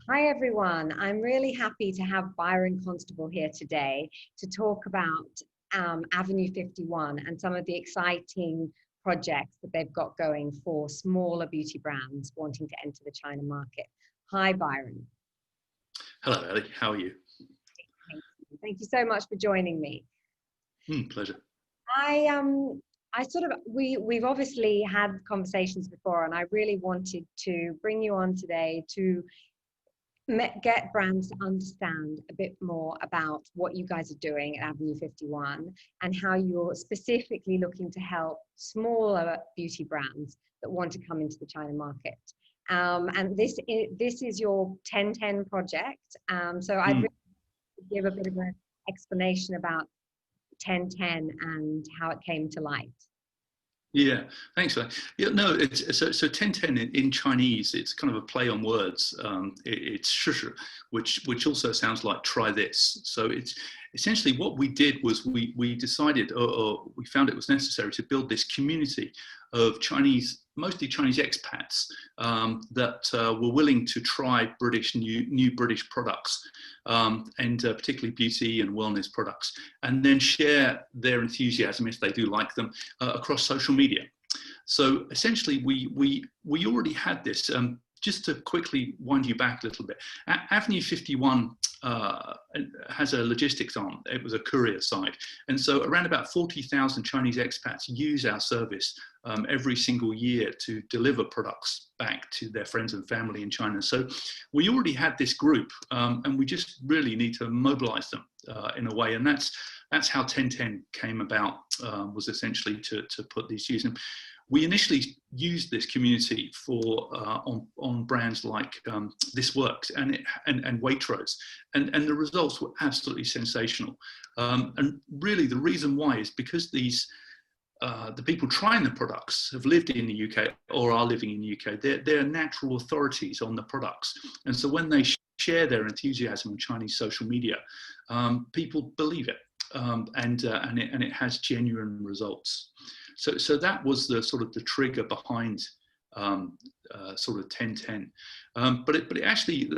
Hi everyone, I'm really happy to have Byron Constable here today to talk about Avenue 51 and some of the exciting projects that they've got going for smaller beauty brands wanting to enter the China market. Hi Byron. Hello Ellie, how are you? Thank you so much for joining me. Pleasure. We've obviously had conversations before, and I really wanted to bring you on today to get brands to understand a bit more about what you guys are doing at Avenue 51 and how you're specifically looking to help smaller beauty brands that want to come into the China market. And this is your 10-10 project. So I'd really give a bit of an explanation about 10-10 and how it came to light. Yeah, thanks for that. Yeah, no, it's so 10-10 in Chinese. It's kind of a play on words. It's 试试, which also sounds like try this. So it's essentially what we did was we decided, or we found it was necessary to build this community of mostly Chinese expats that were willing to try new British products, and particularly beauty and wellness products, and then share their enthusiasm, if they do like them, across social media. So essentially, we already had this. Just to quickly wind you back a little bit, Avenue 51 has a logistics arm. It was a courier side. And so around about 40,000 Chinese expats use our service every single year to deliver products back to their friends and family in China. So we already had this group, and we just really need to mobilize them in a way. And that's how 10-10 came about, was essentially to put these use. And we initially used this community for on brands like ThisWorks and Waitrose, and the results were absolutely sensational. And really, the reason why is because the people trying the products have lived in the UK or are living in the UK. They're natural authorities on the products, and so when they share their enthusiasm on Chinese social media, people believe it, and it has genuine results. So that was the sort of the trigger behind sort of 10-10. But it actually,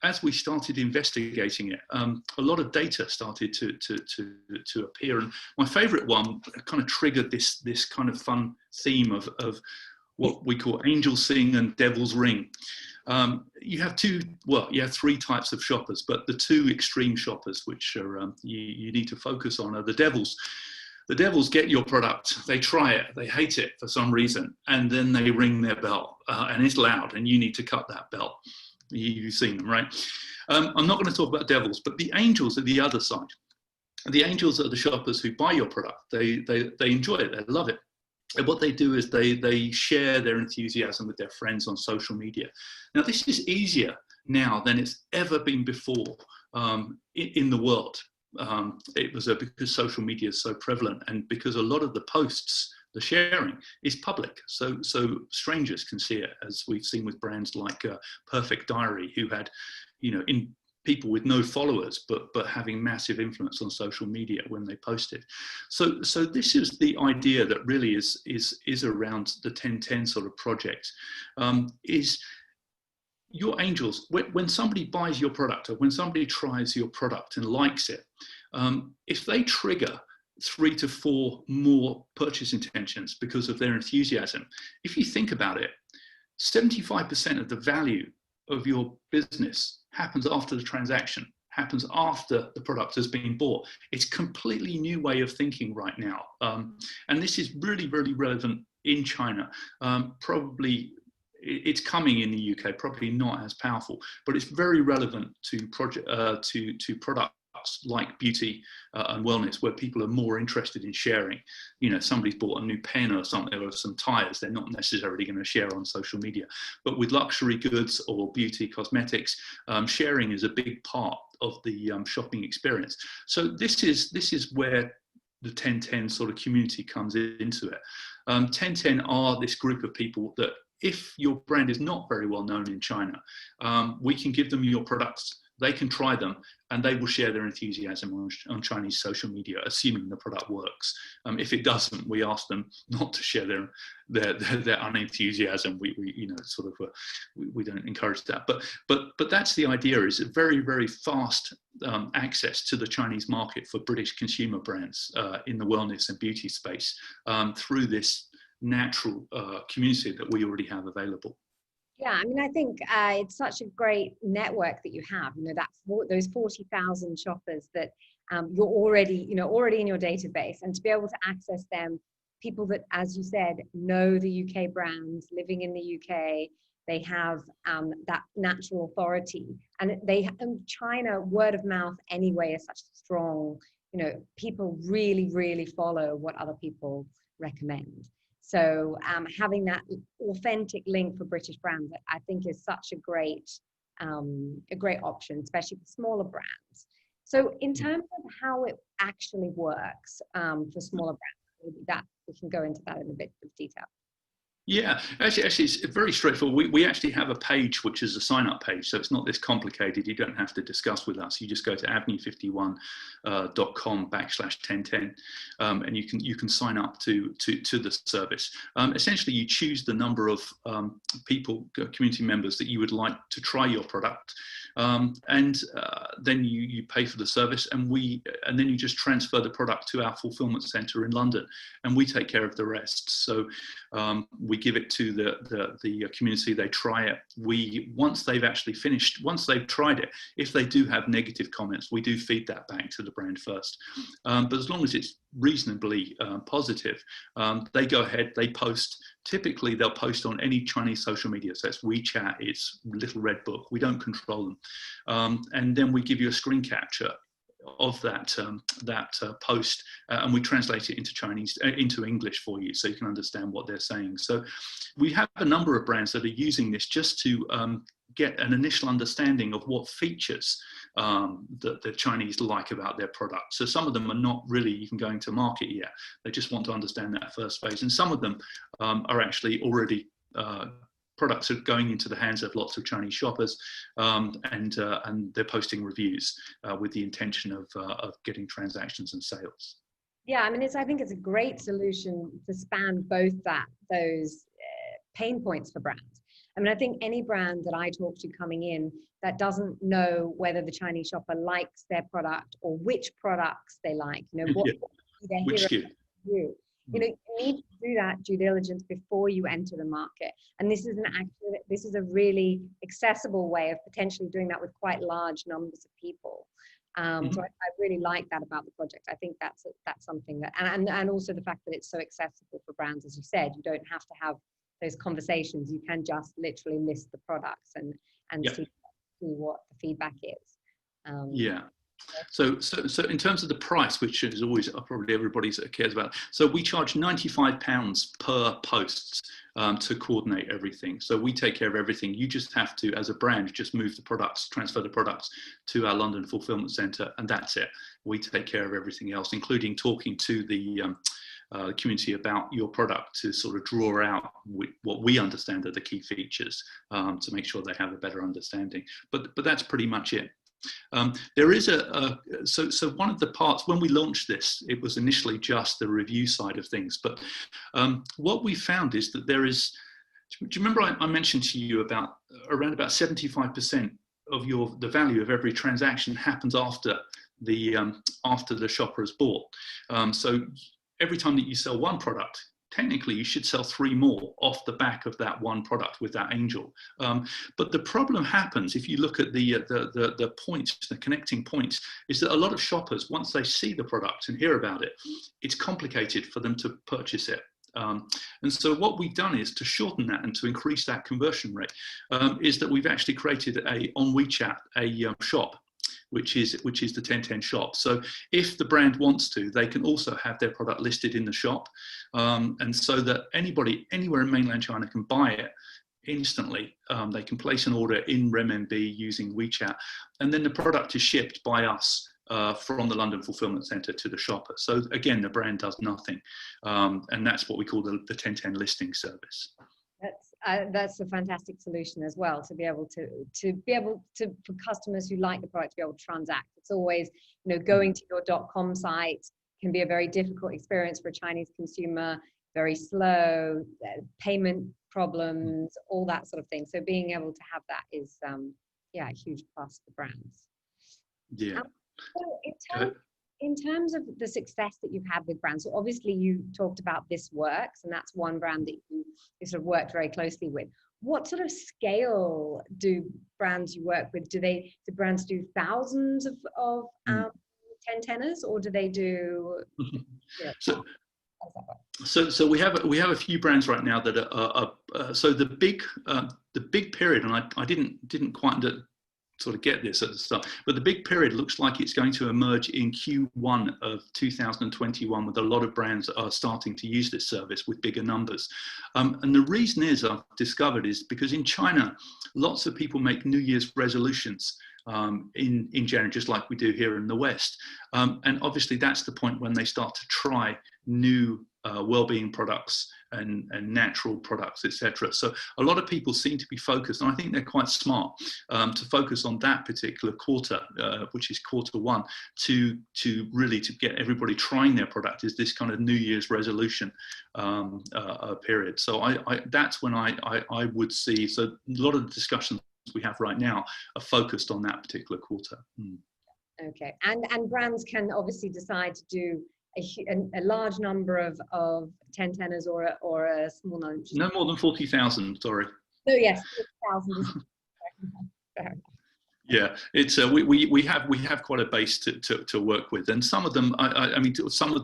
as we started investigating it, a lot of data started to appear. And my favorite one kind of triggered this kind of fun theme of what we call angel sing and devil's ring. You have three types of shoppers, but the two extreme shoppers, which are you need to focus on, are the devils. The devils get your product, they try it, they hate it for some reason, and then they ring their bell, and it's loud, and you need to cut that bell. You've seen them, right? I'm not going to talk about devils, but the angels are the other side. The angels are the shoppers who buy your product. They enjoy it, they love it. And what they do is they share their enthusiasm with their friends on social media. Now, this is easier now than it's ever been before in the world. It was because social media is so prevalent, and because a lot of the posts, the sharing, is public, so strangers can see it, as we've seen with brands like Perfect Diary, who had, in people with no followers, but having massive influence on social media when they posted. So this is the idea that really is around the 10-10 sort of project. Is your angels, when somebody buys your product or when somebody tries your product and likes it, if they trigger 3 to 4 more purchase intentions because of their enthusiasm, if you think about it, 75% of the value of your business happens after the transaction, happens after the product has been bought. It's a completely new way of thinking right now. And this is really, really relevant in China. Probably it's coming in the UK, probably not as powerful, but it's very relevant to products like beauty and wellness, where people are more interested in sharing. Somebody's bought a new pen or something, or some tires, they're not necessarily going to share on social media. But with luxury goods or beauty cosmetics, sharing is a big part of the shopping experience. So this is where the 10-10 sort of community comes into it. 10-10 are this group of people that, if your brand is not very well known in China, we can give them your products they can try them, and they will share their enthusiasm on Chinese social media, assuming the product works. If it doesn't, we ask them not to share their unenthusiasm. We we don't encourage that. But that's the idea: is a very, very fast access to the Chinese market for British consumer brands in the wellness and beauty space through this natural community that we already have available. Yeah, I mean, I think it's such a great network that you have. You know, those 40,000 shoppers that you're already in your database, and to be able to access them, people that, as you said, know the UK brands, living in the UK, they have that natural authority, and China, word of mouth anyway is such strong. You know, people really, really follow what other people recommend. So having that authentic link for British brands, I think, is such a great option, especially for smaller brands. So in terms of how it actually works for smaller brands, maybe that we can go into that in a bit of detail. Yeah, actually, it's very straightforward. We actually have a page which is a sign-up page, so it's not this complicated. You don't have to discuss with us. You just go to avenue51.com/1010, and you can sign up to the service. Essentially, you choose the number of people, community members, that you would like to try your product, and then you pay for the service, and then you just transfer the product to our fulfillment center in London, and we take care of the rest. So we give it to the community. They try it. Once they've tried it, if they do have negative comments, we do feed that back to the brand first. But as long as it's reasonably positive, they go ahead, they post. Typically, they'll post on any Chinese social media. So it's WeChat, it's Little Red Book. We don't control them. And then we give you a screen capture of that post, and we translate it into English for you, so you can understand what they're saying. So we have a number of brands that are using this just to get an initial understanding of what features that the Chinese like about their product. So some of them are not really even going to market yet. They just want to understand that first phase. And some of them are actually already products are going into the hands of lots of Chinese shoppers, and they're posting reviews with the intention of getting transactions and sales. Yeah, I mean, I think it's a great solution to span both those pain points for brands. I mean, I think any brand that I talk to coming in that doesn't know whether the Chinese shopper likes their product or which products they like, what which SKU. You need to do that due diligence before you enter the market. And this is a really accessible way of potentially doing that with quite large numbers of people. So I really like that about the project. I think that's something that, and also the fact that it's so accessible for brands, as you said. You don't have to have those conversations. You can just literally list the products and see what the feedback is. So in terms of the price, which is always probably everybody cares about, so we charge £95 per post to coordinate everything. So we take care of everything. You just have to, as a brand, just move the products, transfer the products to our London fulfillment centre, and that's it. We take care of everything else, including talking to the community about your product to sort of draw out what we understand are the key features to make sure they have a better understanding. But that's pretty much it. There is so one of the parts, when we launched this, it was initially just the review side of things, but what we found is that there is, do you remember I mentioned to you about around about 75% of the value of every transaction happens after the shopper has bought. So every time that you sell one product, technically you should sell 3 more off the back of that one product with that angel. But the problem happens if you look at the points, the connecting points, is that a lot of shoppers, once they see the product and hear about it, it's complicated for them to purchase it. And so what we've done is to shorten that and to increase that conversion rate, is that we've actually created on WeChat a shop, which is the 1010 shop. So if the brand wants to, they can also have their product listed in the shop, and so that anybody anywhere in mainland China can buy it instantly. They can place an order in renminbi using WeChat, and then the product is shipped by us from the London fulfillment centre to the shopper. So again, the brand does nothing, and that's what we call the 1010 listing service. That's a fantastic solution as well, to be able to for customers who like the product to be able to transact. It's always, going to your .com site can be a very difficult experience for a Chinese consumer, very slow, payment problems, all that sort of thing. So being able to have that is, a huge plus for brands. Yeah. So in terms of the success that you've had with brands, so obviously you talked about ThisWorks, and that's one brand that you sort of worked very closely with. What sort of scale do brands you work with? Do brands do thousands of 10-tenners, or do they do? So we have a few brands right now that are so the big period, and I didn't quite sort of get this at the start, but the big period looks like it's going to emerge in Q1 of 2021, with a lot of brands that are starting to use this service with bigger numbers. And the reason I've discovered is because in China, lots of people make New Year's resolutions in January, just like we do here in the West. And obviously that's the point when they start to try new well-being products and natural products, etc. So a lot of people seem to be focused, and I think they're quite smart, to focus on that particular quarter, which is Q1, to really to get everybody trying their product, is this kind of New Year's resolution period. So that's when I would see, so a lot of the discussions we have right now are focused on that particular quarter. Okay, and brands can obviously decide to do a large number of 10-tenners or a small number. No more than 40,000, sorry. So yes, 40,000. Yeah, it's we have quite a base to work with, and some of them, I mean, some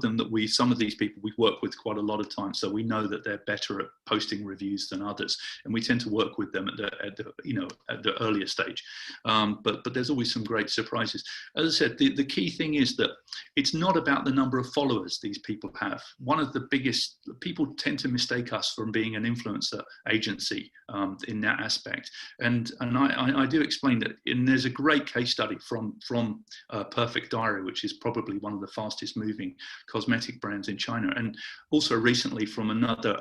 of these people we work with quite a lot of times, so we know that they're better at posting reviews than others, and we tend to work with them at the earlier stage. But there's always some great surprises. As I said, the key thing is that it's not about the number of followers these people have. One of the biggest, people tend to mistake us from being an influencer agency in that aspect, and I do explain that there's a great case study from Perfect Diary, which is probably one of the fastest moving cosmetic brands in China, and also recently from another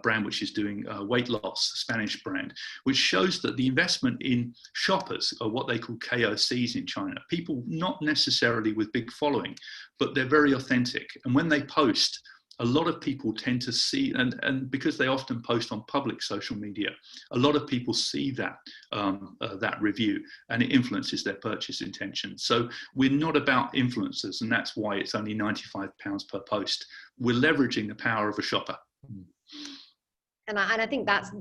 brand which is doing weight loss, a Spanish brand, which shows that the investment in shoppers, or what they call KOCs in China, people not necessarily with big following, but they're very authentic, and when they post, a lot of people tend to see, and because they often post on public social media, a lot of people see that that review, and it influences their purchase intention. So we're not about influencers, and that's why it's only £95 per post. We're leveraging the power of a shopper. And I think that's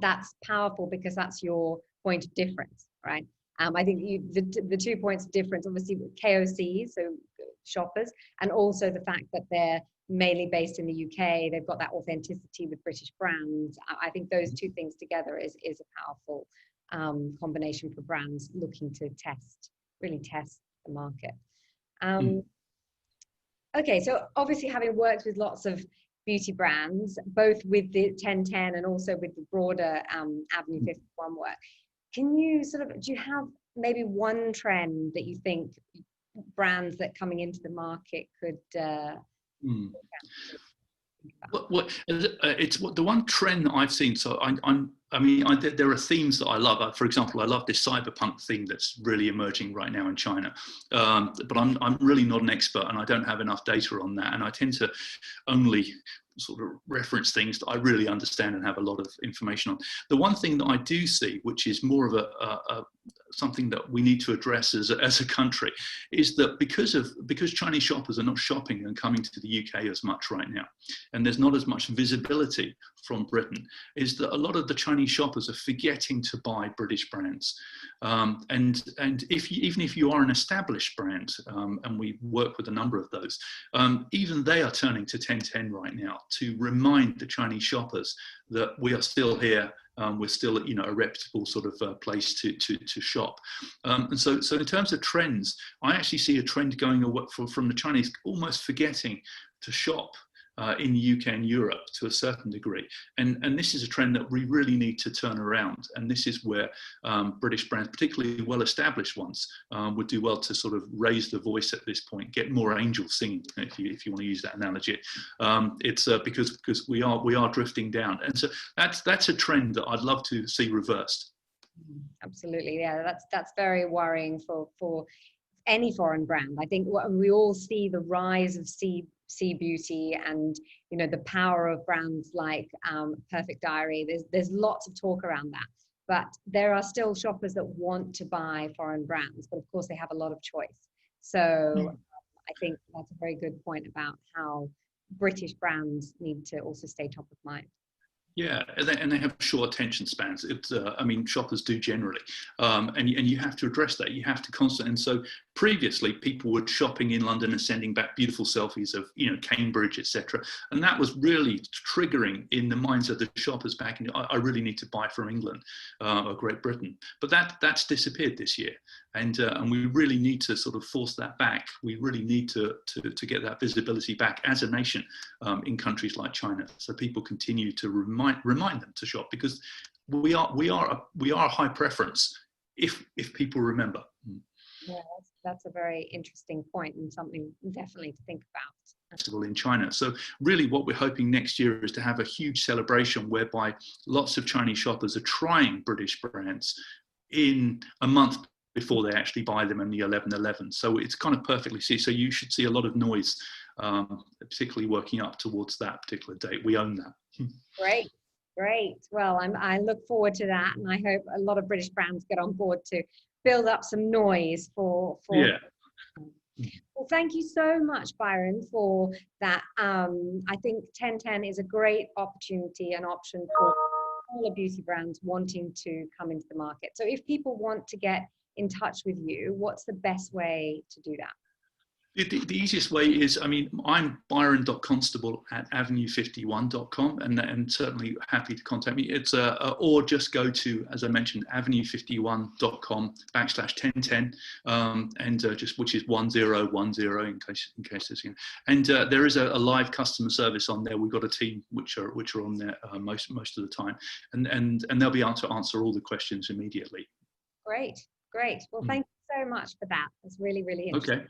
powerful, because that's your point of difference, right? I think the 2 points of difference, obviously, with KOCs, so shoppers, and also the fact that they're mainly based in the UK, they've got that authenticity with British brands. I think those two things together is a powerful combination for brands looking to really test the market. Okay, so obviously, having worked with lots of beauty brands, both with the 1010 and also with the broader Avenue 51 work, can you do you have maybe one trend that you think brands that coming into the market could it's the one trend that I've seen. So there are themes that I love. For example, I love this cyberpunk theme that's really emerging right now in China. But I'm really not an expert, and I don't have enough data on that. And I tend to only sort of reference things that I really understand and have a lot of information on. The one thing that I do see, which is more of something that we need to address as a country, is that because Chinese shoppers are not shopping and coming to the UK as much right now, and there's not as much visibility from Britain, is that a lot of the Chinese shoppers are forgetting to buy British brands. And even if you are an established brand, and we work with a number of those, even they are turning to 1010 right now to remind the Chinese shoppers that we are still here. We're still, a reputable sort of place to shop. And so in terms of trends, I actually see a trend going away from the Chinese almost forgetting to shop in the UK and Europe to a certain degree. And this is a trend that we really need to turn around. And this is where British brands, particularly well-established ones, would do well to sort of raise the voice at this point, get more angels singing, if you want to use that analogy. It's because we are drifting down. And so that's a trend that I'd love to see reversed. Absolutely, yeah, that's very worrying for any foreign brand. I think we all see the rise of sea beauty, and the power of brands like Perfect Diary. There's lots of talk around that, but there are still shoppers that want to buy foreign brands, but of course they have a lot of choice. So I think that's a very good point about how British brands need to also stay top of mind. Yeah, and they have short attention spans. I mean, shoppers do generally, and you have to address that. You have to constantly. And so previously, people were shopping in London and sending back beautiful selfies of Cambridge, etc. And that was really triggering in the minds of the shoppers back in. I really need to buy from England or Great Britain, but that's disappeared this year, and we really need to sort of force that back. We really need to get that visibility back as a nation in countries like China, so people continue to remind them to shop, because we are a high preference if people remember. Yeah, that's a very interesting point, and something definitely to think about. In China. So really what we're hoping next year is to have a huge celebration whereby lots of Chinese shoppers are trying British brands in a month before they actually buy them in the 11/11. So it's kind of perfectly see. So you should see a lot of noise, particularly working up towards that particular date. We own that. Great. Well, I look forward to that, and I hope a lot of British brands get on board to build up some noise for. Yeah. Well, thank you so much, Byron, for that. I think 1010 is a great opportunity and option for all the beauty brands wanting to come into the market. So if people want to get in touch with you, what's the best way to do that? The easiest way is, I'm Byron.Constable at avenue51.com, and certainly happy to contact me. It's or just go to, as I mentioned, avenue51.com/1010, and which is 1010 in case there's, and there is a live customer service on there. We've got a team which are on there most of the time, and they'll be able to answer all the questions immediately. Great. Well, thank you so much for that. It's really interesting. Okay.